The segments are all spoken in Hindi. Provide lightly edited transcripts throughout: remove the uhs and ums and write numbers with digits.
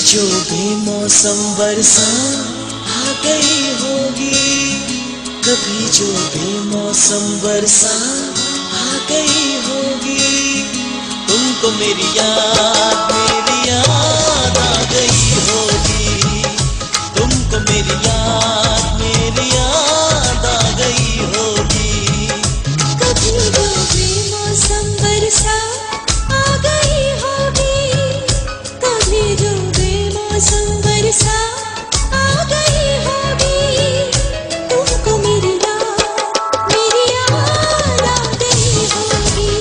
जो बेमौसम बरसात आ गई होगी, कभी जो बेमौसम बरसात आ गई होगी, तुमको मेरी याद आ गई होगी, तुमको मेरी याद आ गई होगी। कभी जो बेमौसम बरसात आ गई होगी, कभी जो बेमौसम बरसात आ गई होगी, तुमको मेरी याद आ गई होगी,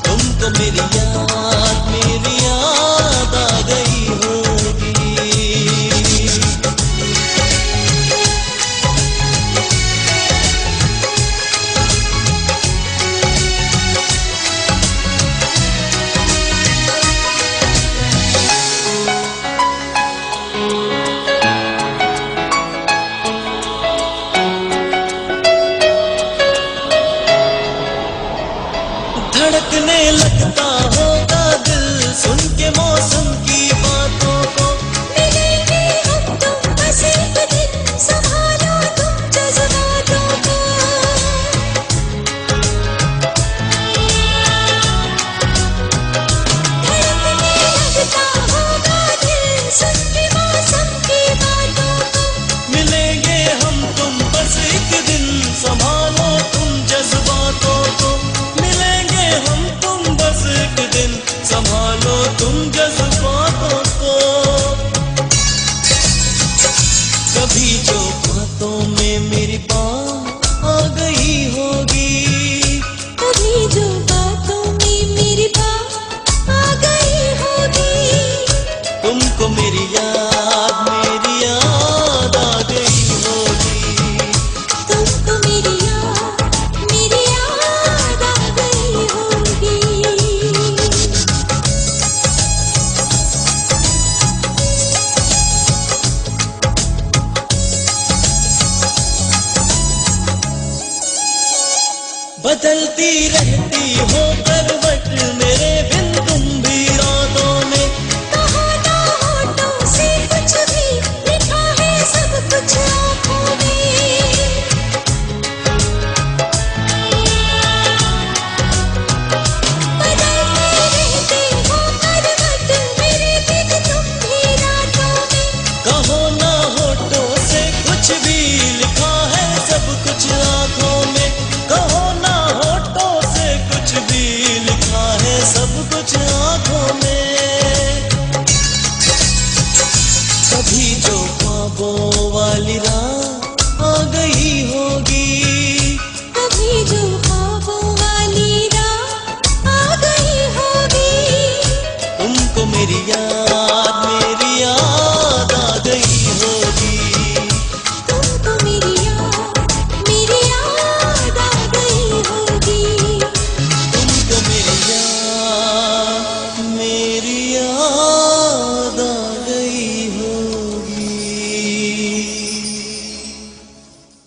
तुमको मेरी याद आ गई होगी। धड़कने लगता होगा दिल सुन के मौसम की बातों को, मिलेंगे हम तुम बस एक दिन, संभालो तुम जज्बातों को। धड़कने लगता होगा दिल सुन के मौसम की बातों को, मिलेंगे हम तुम बस एक दिन, संभालो तुम जज्बातों को, मिलेंगे हम तुम बस एक दिन, संभालो तुम जज्बातों को। कभी जो बातों में मेरी बात आ गई होगी, कभी जो बातों में मेरी बात आ गई होगी, तुमको मेरी याद आ गई होगी, तुमको मेरी याद आ गई होगी। बदलती रहती हो